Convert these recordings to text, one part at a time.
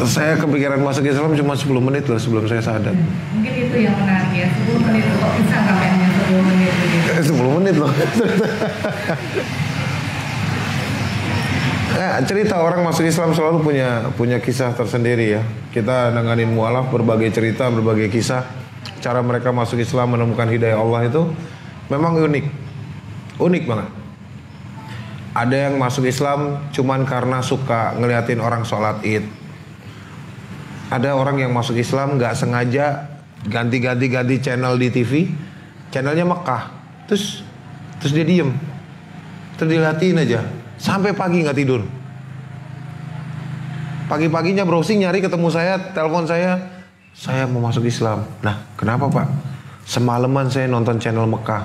Saya kepikiran masuk Islam cuma 10 menit loh sebelum saya sadar. Mungkin itu yang menarik ya, 10 menit kok bisa sampai hanya 10 menit begitu. 10 menit loh. Nah, cerita orang masuk Islam selalu punya kisah tersendiri ya. Kita nanganin mualaf berbagai cerita, berbagai kisah. Cara mereka masuk Islam menemukan hidayah Allah itu memang unik. Unik banget. Ada yang masuk Islam cuman karena suka ngeliatin orang sholat Id. Ada orang yang masuk Islam nggak sengaja ganti channel di TV, channelnya Mekah, terus dia diem, terus diliatin aja, sampai pagi nggak tidur. Pagi-paginya browsing nyari ketemu saya, telepon saya mau masuk Islam. Nah, kenapa Pak? Semalaman saya nonton channel Mekah,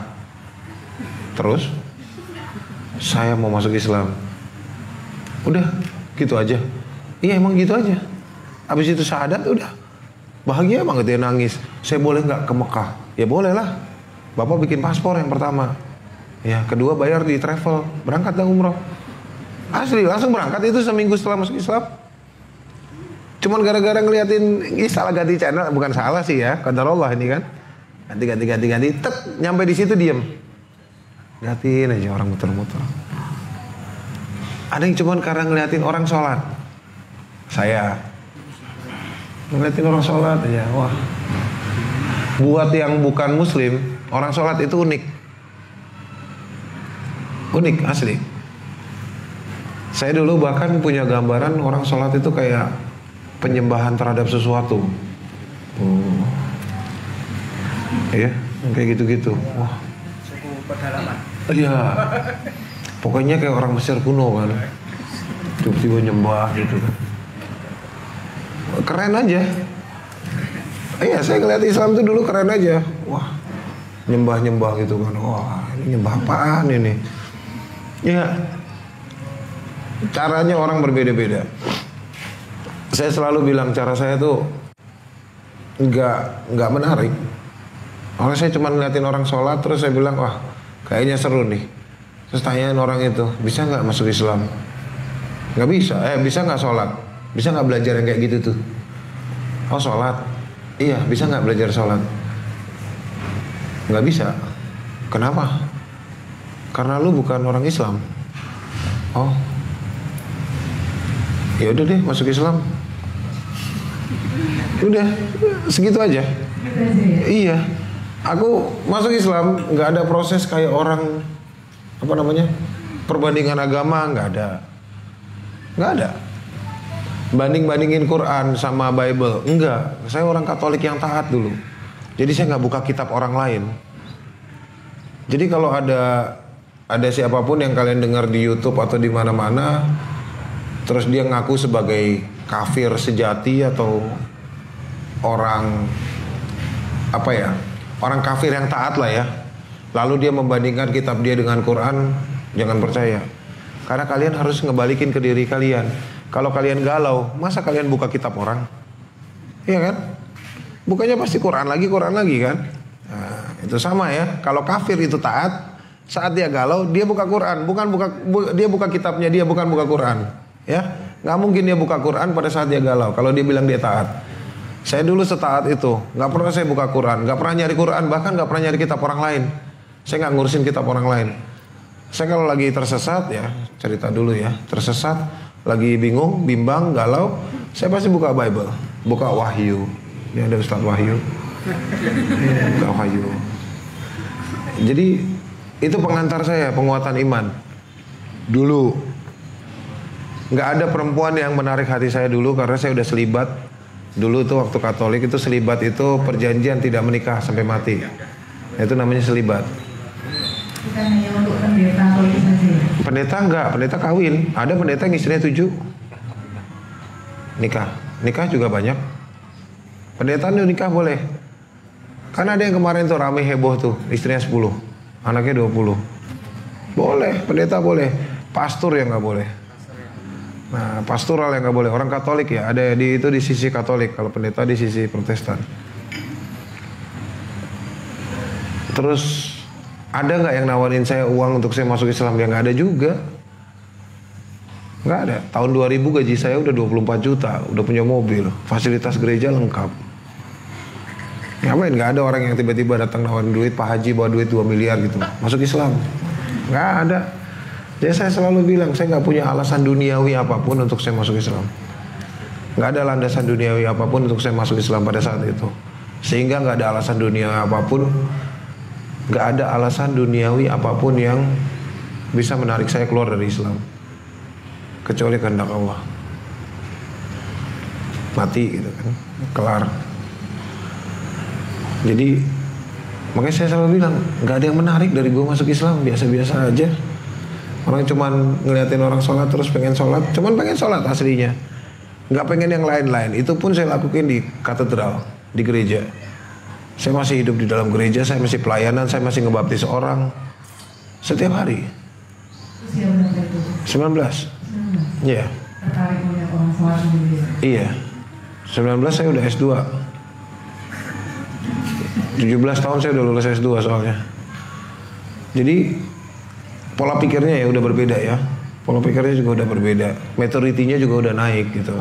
terus saya mau masuk Islam. Udah, gitu aja. Iya emang gitu aja. Habis itu syahadat udah. Bahagia banget dia nangis. Saya boleh nggak ke Mekah? Ya boleh lah. Bapak bikin paspor yang pertama. Ya kedua bayar di travel. Berangkat dah umroh. Asli langsung berangkat itu seminggu setelah masuk Islam. Cuman gara-gara ngeliatin ini salah ganti channel. Bukan salah sih ya. Qadarullah ini kan. Ganti. Tek nyampe di situ diem. Liatin aja orang muter-muter. Ada yang cuman karena ngeliatin orang sholat. Saya ngeliatin orang sholat aja, wah. Buat yang bukan muslim, orang sholat itu unik. Unik, asli. Saya dulu bahkan punya gambaran orang sholat itu kayak penyembahan terhadap sesuatu. Iya, kayak gitu-gitu. Wah. Suku pedalaman. Iya. Pokoknya kayak orang Mesir kuno kan. Tiba-tiba nyembah gitu kan. Keren aja. Iya, saya ngeliat Islam itu dulu keren aja. Wah, nyembah gitu kan. Wah, ini nyembah apaan ini? Ya, caranya orang berbeda-beda. Saya selalu bilang cara saya tuh nggak menarik. Orang saya cuma ngeliatin orang sholat, terus saya bilang, wah, kayaknya seru nih. Terus tanyain orang itu, bisa nggak masuk Islam? Nggak bisa. Bisa nggak sholat? Bisa nggak belajar yang kayak gitu tuh? Oh sholat? Iya, bisa nggak belajar sholat? Nggak bisa. Kenapa? Karena lu bukan orang Islam. Oh, ya udah deh masuk Islam. Udah, segitu aja. Iya, aku masuk Islam nggak ada proses kayak orang apa namanya perbandingan agama, nggak ada. Bandingin Quran sama Bible, enggak. Saya orang Katolik yang taat dulu. Jadi saya nggak buka kitab orang lain. Jadi kalau ada siapapun yang kalian dengar di YouTube atau di mana-mana, terus dia ngaku sebagai kafir sejati atau orang apa ya, orang kafir yang taat lah ya. Lalu dia membandingkan kitab dia dengan Quran, jangan percaya. Karena kalian harus ngebalikin ke diri kalian. Kalau kalian galau, masa kalian buka kitab orang? Iya kan? Bukanya pasti Quran lagi kan? Nah, itu sama ya. Kalau kafir itu taat, saat dia galau, dia buka Quran. Dia buka kitabnya, dia bukan buka Quran. Ya, nggak mungkin dia buka Quran pada saat dia galau. Kalau dia bilang dia taat. Saya dulu setaat itu, nggak pernah saya buka Quran, nggak pernah nyari Quran, bahkan nggak pernah nyari kitab orang lain. Saya nggak ngurusin kitab orang lain. Saya kalau lagi tersesat ya, cerita dulu ya, tersesat. Lagi bingung, bimbang, galau, saya pasti buka Bible, buka Wahyu. Ini ada Ustadz Wahyu. Buka Wahyu. Jadi itu pengantar saya, penguatan iman. Dulu nggak ada perempuan yang menarik hati saya dulu karena saya udah selibat. Dulu tuh waktu Katolik itu selibat itu perjanjian tidak menikah sampai mati. Itu namanya selibat. Bukan hanya untuk pendeta atau saja. Pendeta enggak, pendeta kawin. Ada pendeta yang istrinya 7. Nikah juga banyak. Pendeta itu nikah boleh. Karena ada yang kemarin tuh rame heboh tuh, istrinya 10, anaknya 20. Boleh, pendeta boleh. Pastor yang nggak boleh. Nah, pastoral yang nggak boleh. Orang Katolik ya, ada di sisi Katolik. Kalau pendeta di sisi Protestan. Terus Ada nggak yang nawarin saya uang untuk saya masuk Islam? Ya nggak ada juga. Nggak ada. Tahun 2000 gaji saya udah 24 juta, udah punya mobil, fasilitas gereja lengkap. Ngapain? Nggak ada orang yang tiba-tiba datang nawarin duit, Pak Haji bawa duit 2 miliar gitu, masuk Islam. Nggak ada. Jadi saya selalu bilang, saya nggak punya alasan duniawi apapun untuk saya masuk Islam. Nggak ada landasan duniawi apapun untuk saya masuk Islam pada saat itu. Sehingga nggak ada alasan duniawi apapun, nggak ada alasan duniawi apapun yang bisa menarik saya keluar dari Islam, kecuali kehendak Allah. Mati gitu kan, kelar. Jadi makanya saya selalu bilang, nggak ada yang menarik dari gue masuk Islam, biasa-biasa aja. Orang cuman ngeliatin orang sholat terus pengen sholat, cuman pengen sholat aslinya, nggak pengen yang lain-lain. Itu pun saya lakukan di katedral, di gereja. Saya masih hidup di dalam gereja, saya masih pelayanan, saya masih ngebaptis orang setiap hari. Usia berapa itu? 19. Iya. Tertarik melihat orang sholat sendiri. Iya. 19 saya udah S2. 17 tahun saya udah lulus S2 soalnya. Jadi pola pikirnya ya udah berbeda ya. Pola pikirnya juga udah berbeda. Maturity-nya juga udah naik gitu.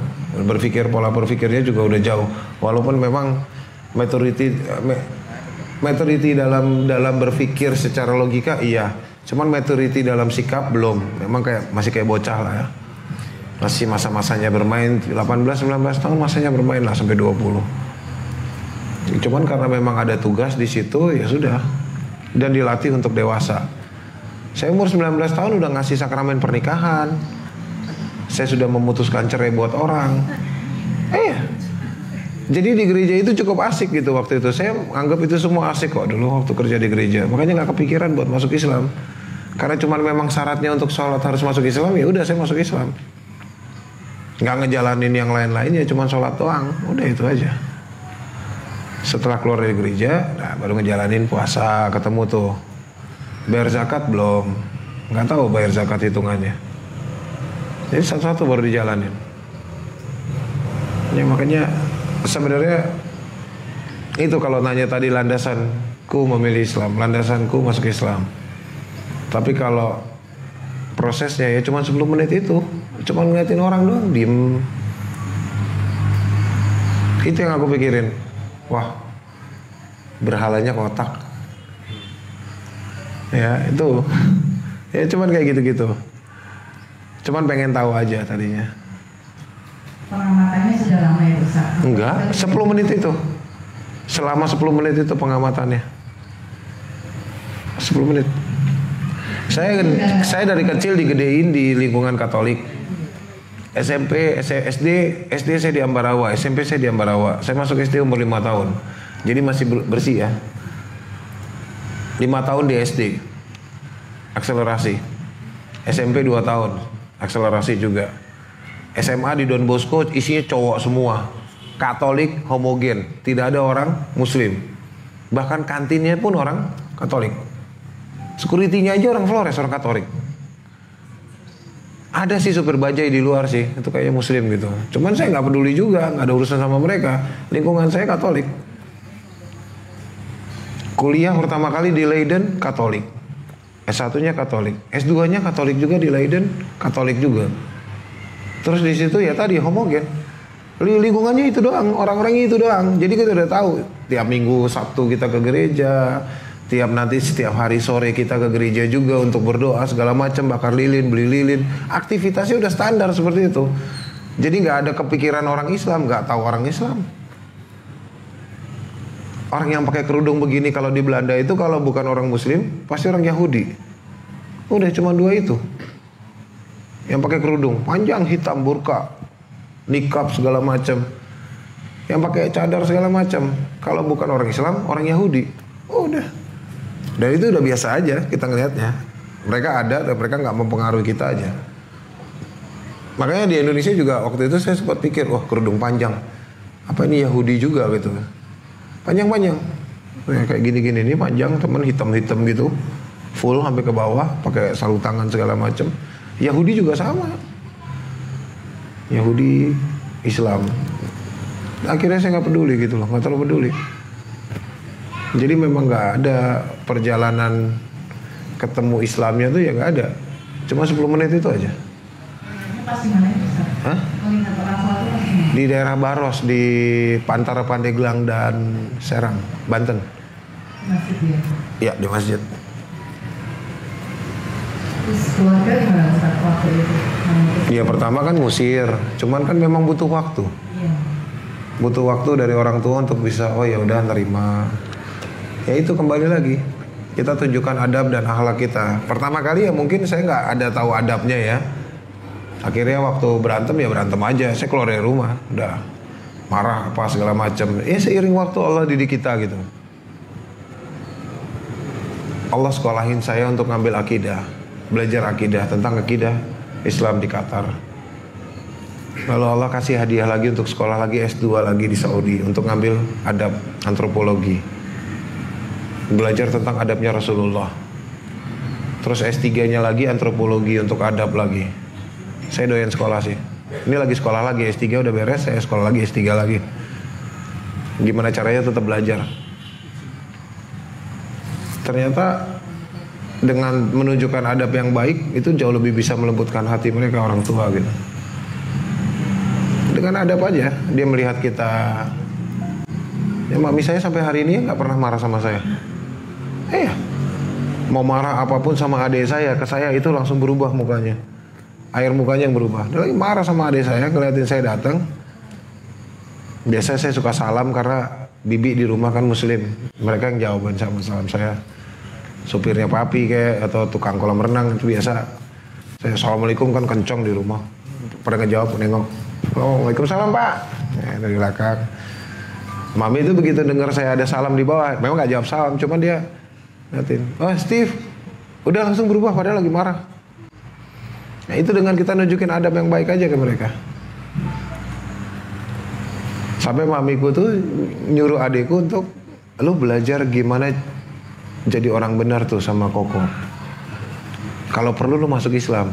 Pola berpikirnya juga udah jauh. Walaupun memang maturity dalam berpikir secara logika iya. Cuman maturity dalam sikap belum. Memang masih kayak bocah lah ya. Masih masa-masanya bermain 18-19 tahun, masanya bermain lah sampai 20. Cuman karena memang ada tugas di situ ya sudah, dan dilatih untuk dewasa. Saya umur 19 tahun udah ngasih sakramen pernikahan. Saya sudah memutuskan cerai buat orang. Jadi di gereja itu cukup asik gitu waktu itu. Saya anggap itu semua asik kok dulu waktu kerja di gereja. Makanya nggak kepikiran buat masuk Islam. Karena cuman memang syaratnya untuk sholat harus masuk Islam, ya udah saya masuk Islam. Nggak ngejalanin yang lain-lainnya, cuman sholat doang. Udah itu aja. Setelah keluar dari gereja, nah baru ngejalanin puasa, ketemu tuh. Bayar zakat belum, nggak tahu bayar zakat hitungannya. Jadi satu-satu baru dijalanin. Ya makanya sebenarnya itu kalau nanya tadi landasanku memilih Islam, landasanku masuk Islam. Tapi kalau prosesnya ya cuma 10 menit itu, cuma ngeliatin orang doang, diem. Itu yang aku pikirin. Wah, berhalanya kotak. Ya itu, ya cuman kayak gitu-gitu. Cuman pengen tahu aja tadinya. Pengamatannya sudah lama ya Ustaz? Enggak, 10 menit itu. Selama 10 menit itu pengamatannya. 10 menit. Saya dari kecil digedein di lingkungan Katolik. SMP, SD saya di Ambarawa, SMP saya di Ambarawa. Saya masuk SD umur 5 tahun. Jadi masih bersih ya. 5 tahun di SD. Akselerasi. SMP 2 tahun. Akselerasi juga. SMA di Don Bosco isinya cowok semua. Katolik, homogen. Tidak ada orang Muslim. Bahkan kantinnya pun orang Katolik. Security-nya aja orang Flores, orang Katolik. Ada sih supir bajai di luar sih, itu kayaknya Muslim gitu. Cuman saya nggak peduli juga, nggak ada urusan sama mereka. Lingkungan saya Katolik. Kuliah pertama kali di Leiden Katolik. S1-nya Katolik, S2-nya Katolik juga di Leiden, Katolik juga. Terus di situ ya tadi homogen. Lingkungannya itu doang, orang-orangnya itu doang. Jadi kita udah tahu. Tiap minggu Sabtu kita ke gereja. Setiap hari sore kita ke gereja juga untuk berdoa segala macam, bakar lilin, beli lilin. Aktivitasnya udah standar seperti itu. Jadi nggak ada kepikiran orang Islam, nggak tahu orang Islam. Orang yang pakai kerudung begini kalau di Belanda itu kalau bukan orang Muslim pasti orang Yahudi. Udah cuma 2 itu. Yang pakai kerudung panjang hitam, burka, nikab segala macam. Yang pakai cadar segala macam. Kalau bukan orang Islam, orang Yahudi. Udah. Dan itu udah biasa aja kita ngelihatnya. Mereka ada dan mereka nggak mempengaruhi kita aja. Makanya di Indonesia juga waktu itu saya sempat pikir, wah kerudung panjang. Apa ini Yahudi juga gitu. Panjang-panjang. Kayak gini-gini ini panjang, teman hitam-hitam gitu. Full sampai ke bawah, pakai sarung tangan segala macam. Yahudi juga sama. Yahudi, Islam. Akhirnya saya nggak peduli gitu loh, nggak terlalu peduli. Jadi memang nggak ada perjalanan ketemu Islamnya tuh ya nggak ada. Cuma 10 menit itu aja. Ini pas di mana itu, Ustaz? Hah? Melihat orang tua itu pas di mana? Di daerah Baros, di antara Pandeglang dan Serang, Banten. Masjid ya. Ya, di masjid. Terus keluarga gimana Ustaz waktu itu? Ya pertama kan ngusir, cuman kan memang butuh waktu. Iya. Butuh waktu dari orang tua untuk bisa, oh ya udah nerima. Ya itu kembali lagi, kita tunjukkan adab dan akhlak kita. Pertama kali ya mungkin saya nggak ada tahu adabnya ya. Akhirnya waktu berantem ya berantem aja. Saya keluar dari rumah, udah marah apa segala macam. Seiring waktu Allah didik kita gitu. Allah sekolahin saya untuk ngambil akidah, belajar akidah, tentang akidah Islam di Qatar. Lalu Allah kasih hadiah lagi untuk sekolah lagi S2 lagi di Saudi untuk ngambil adab antropologi. Belajar tentang adabnya Rasulullah. Terus S3-nya lagi antropologi untuk adab lagi. Saya doyan sekolah sih. Ini lagi sekolah lagi, S3 udah beres, saya sekolah lagi S3 lagi. Gimana caranya tetap belajar. Ternyata dengan menunjukkan adab yang baik itu jauh lebih bisa melembutkan hati mereka orang tua gitu. Dengan adab aja dia melihat kita. Ya mami saya sampai hari ini nggak pernah marah sama saya. Mau marah apapun sama adik saya, ke saya itu langsung berubah mukanya. Air mukanya yang berubah. Dia lagi marah sama adik saya, ngeliatin saya datang. Biasa saya suka salam karena bibi di rumah kan muslim. Mereka yang jawaban sama salam saya. Supirnya papi kayak atau tukang kolam renang itu biasa. Saya assalamualaikum kan kencang di rumah. Pada ngejawab nengok. Oh, waalaikumsalam pak. Ya, dari belakang. Mami itu begitu dengar saya ada salam di bawah, memang nggak jawab salam, cuman dia ngatin. Oh Steve, udah langsung berubah padahal lagi marah. Nah itu dengan kita nunjukin adab yang baik aja ke mereka. Sampai mamiku tuh nyuruh adikku untuk lu belajar gimana jadi orang benar tuh sama Koko. Kalau perlu lu masuk Islam.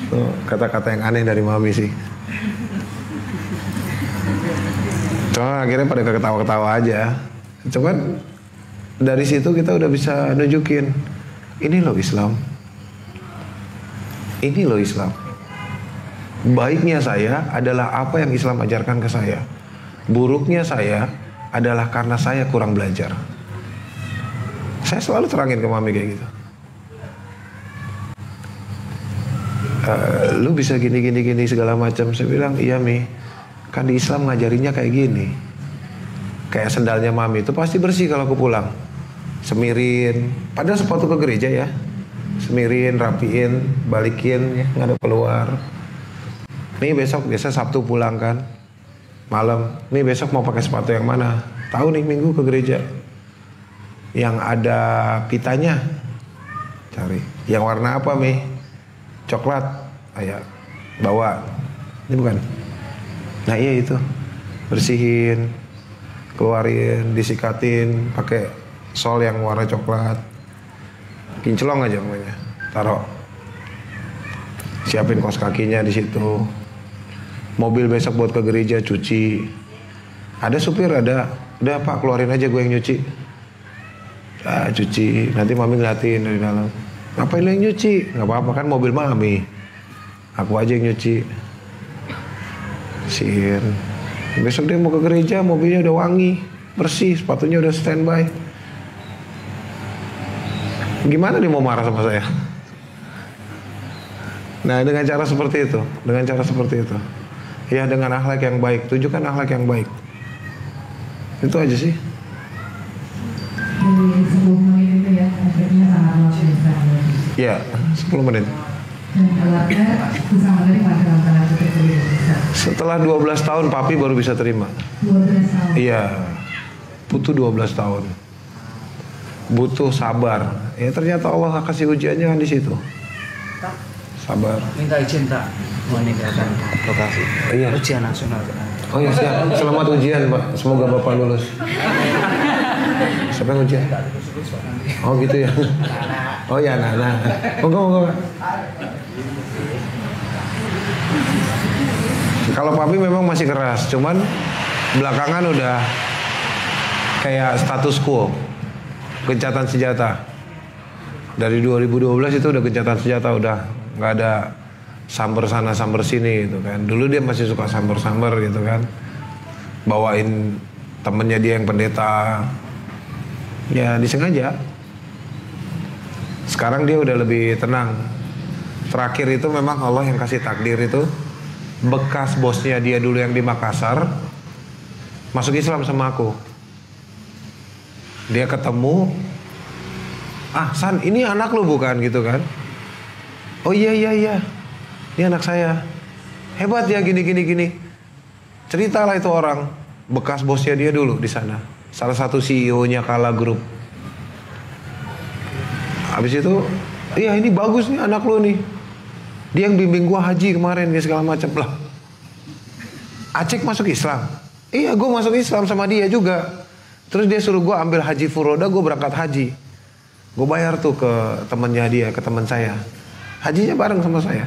Tuh, kata-kata yang aneh dari mami sih. Cuma akhirnya pada ketawa-ketawa aja. Cuman dari situ kita udah bisa nunjukin ini loh Islam. Ini loh Islam. Baiknya saya adalah apa yang Islam ajarkan ke saya. Buruknya saya adalah karena saya kurang belajar. Saya selalu terangin ke mami kayak gitu. Lu bisa gini segala macam. Saya bilang iya Mi, kan di Islam ngajarinnya kayak gini. Kayak sendalnya mami itu pasti bersih kalau aku pulang. Semirin, padahal sepatu ke gereja ya. Semirin, rapiin, balikin ya, nggak ada keluar. Nih besok biasa Sabtu pulang kan, malam. Nih besok mau pakai sepatu yang mana? Tahu nih Minggu ke gereja. Yang ada pitanya, cari. Yang warna apa Mi? Coklat, ayah bawa. Ini bukan? Nah iya itu, bersihin, keluarin, disikatin, pakai sol yang warna coklat, kinclong aja namanya, taruh, siapin kaos kakinya di situ. Mobil besok buat ke gereja cuci. Ada supir ada, udah Pak keluarin aja gue yang nyuci. Cuci, nanti mami ngeliatin dari dalam. Ngapain lo yang nyuci? Nggak apa-apa kan mobil mami. Aku aja yang nyuci. Sin. Besok dia mau ke gereja, mobilnya udah wangi, bersih, sepatunya udah standby. Gimana dia mau marah sama saya? Nah dengan cara seperti itu, ya dengan akhlak yang baik, tunjukkan akhlak yang baik. Itu aja sih. Dari 10 menit itu ya, efeknya sangat luar biasa. Ya, 10 menit. Dan keluarga bisa menerima dalam tanda kutip itu. Setelah 12 tahun papi baru bisa terima. 12 tahun. Iya, butuh 12 tahun. Butuh sabar. Ya ternyata Allah kasih ujiannya kan di situ. Sabar. Minta izin tak meninggalkan lokasi. Iya. Ujian nasional. Oh ya siap. Selamat ujian Pak. Semoga Bapak lulus. Siapa yang ujian? Oh gitu ya. Oh ya Nana. Monggo. Kalau papi memang masih keras, cuman belakangan udah kayak status quo, gencatan senjata. Dari 2012 itu udah gencatan senjata, udah nggak ada samber sana samber sini gitu kan. Dulu dia masih suka samber-samber gitu kan. Bawain temennya dia yang pendeta. Ya disengaja. Sekarang dia udah lebih tenang. Terakhir itu memang Allah yang kasih takdir itu. Bekas bosnya dia dulu yang di Makassar masuk Islam sama aku. Dia ketemu, ah San ini anak lu bukan gitu kan? Oh iya, ini anak saya. Hebat ya gini. Ceritalah itu orang, bekas bosnya dia dulu di sana. Salah satu CEO-nya Kala Group. Habis itu, iya ini bagus nih anak lu nih. Dia yang bimbing gua haji kemarin ya segala macam lah. Acek masuk Islam. Iya, gua masuk Islam sama dia juga. Terus dia suruh gua ambil haji furoda, gua berangkat haji. Gua bayar tuh ke temannya dia, ke teman saya. Hajinya bareng sama saya.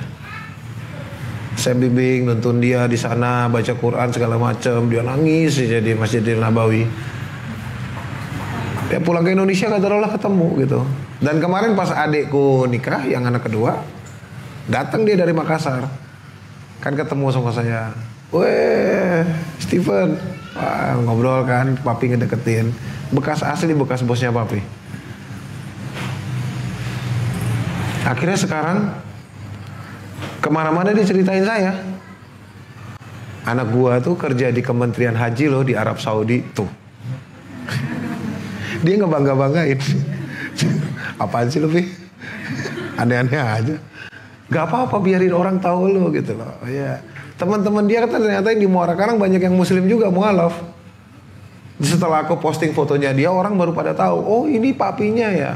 Saya bimbing, nuntun dia di sana, baca Quran segala macam. Dia nangis aja di Masjidil Nabawi. Dia pulang ke Indonesia katakanlah ketemu gitu. Dan kemarin pas adekku nikah, yang anak kedua, datang dia dari Makassar. Kan ketemu sama saya. Weh, Steven. Wah, ngobrol kan, papi ngedeketin. Bekas asli, bekas bosnya papi. Akhirnya sekarang kemana-mana dia ceritain saya. Anak gua tuh kerja di Kementerian Haji loh di Arab Saudi tuh. Dia ngebangga-banggain. Apaan sih lebih? Aneh-aneh aja. Gak apa-apa biarin orang tahu lo gitu loh. Oh, ya. Teman-teman dia kata ternyata yang di Muara Karang banyak yang muslim juga mualaf. Setelah aku posting fotonya dia, orang baru pada tahu, oh ini papinya ya.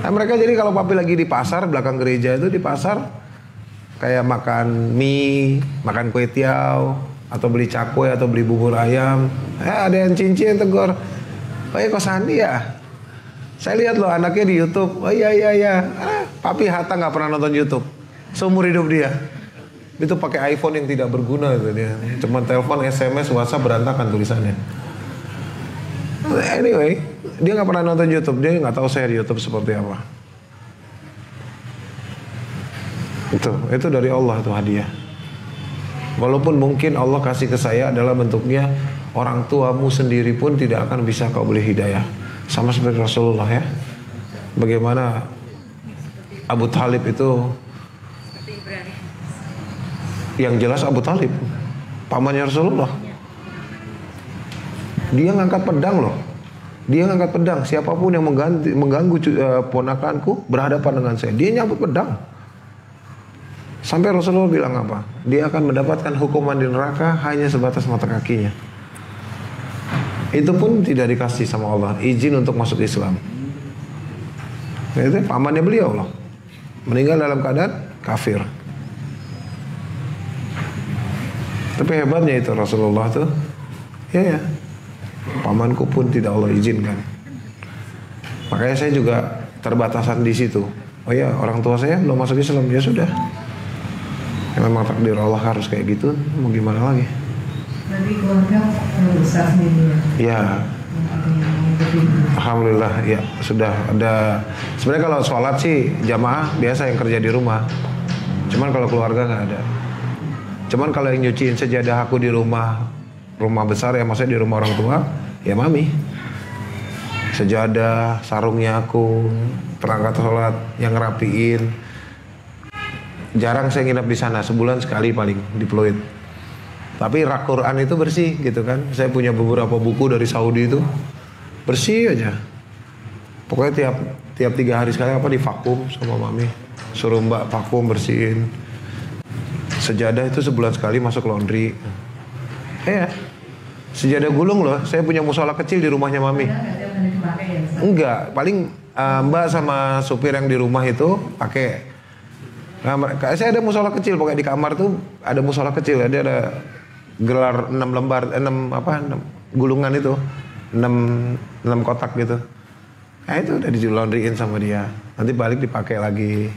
Nah, mereka jadi kalau papi lagi di pasar, belakang gereja itu di pasar, kayak makan mie, makan kue tiaw, atau beli cakwe, atau beli bubur ayam. Ada yang cincin tegur, oh iya kok Sandi ya? Saya lihat loh anaknya di YouTube. Oh iya. Papi Hatta nggak pernah nonton YouTube seumur hidup dia. Itu pakai iPhone yang tidak berguna itu dia. Cuman telepon, SMS, WhatsApp berantakan tulisannya. Anyway, dia nggak pernah nonton YouTube. Dia nggak tahu saya di YouTube seperti apa. Itu dari Allah itu hadiah. Walaupun mungkin Allah kasih ke saya adalah bentuknya orang tuamu sendiri pun tidak akan bisa kau beli hidayah. Sama seperti Rasulullah ya. Bagaimana Abu Talib itu, yang jelas Abu Talib pamannya Rasulullah. Dia ngangkat pedang loh. Dia ngangkat pedang. Siapapun yang mengganggu ponakanku berhadapan dengan saya, dia nyambut pedang. Sampai Rasulullah bilang apa? Dia akan mendapatkan hukuman di neraka hanya sebatas mata kakinya. Itu pun tidak dikasih sama Allah izin untuk masuk Islam. Nah, itu pamannya beliau loh. Meninggal dalam keadaan kafir. Tapi hebatnya itu Rasulullah tuh, ya, pamanku pun tidak Allah izinkan. Makanya saya juga terbatasan di situ. Oh ya, orang tua saya belum masuk Islam, ya sudah. Ya, memang takdir Allah harus kayak gitu. Mau gimana lagi? Berarti keluarga besar sendiri ya? Ya. Alhamdulillah ya sudah ada. Sebenarnya kalau sholat sih jamaah biasa yang kerja di rumah. Cuman kalau keluarga nggak ada. Cuman kalau yang nyuciin sejadah aku di rumah besar ya, maksudnya di rumah orang tua ya mami. Sejadah, sarungnya aku, perangkat sholat yang ngerapiin. Jarang saya nginep di sana, sebulan sekali paling di Pluit. Tapi rak Quran itu bersih gitu kan. Saya punya beberapa buku dari Saudi itu bersih aja. Pokoknya tiap 3 hari sekali divakum sama mami. Suruh mbak vakum bersihin. Sejadah itu sebulan sekali masuk laundry. Ya. Sejadah gulung loh. Saya punya musola kecil di rumahnya mami. Enggak, paling mbak sama supir yang di rumah itu pakai. Nah, saya ada musola kecil, pokoknya di kamar tuh ada musola kecil. Ada gelar 6 lembar, 6 gulungan itu, 6 kotak gitu. Nah itu udah di-laundryin sama dia. Nanti balik dipakai lagi.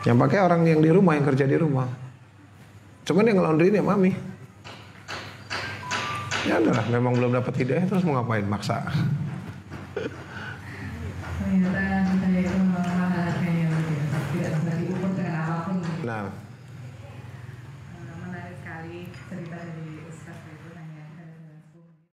Yang pakai orang yang di rumah, yang kerja di rumah. Cuman yang laundryin ya mami. Ya udah, memang belum dapat hidayah terus mau ngapain, maksa. Ternyata kenal.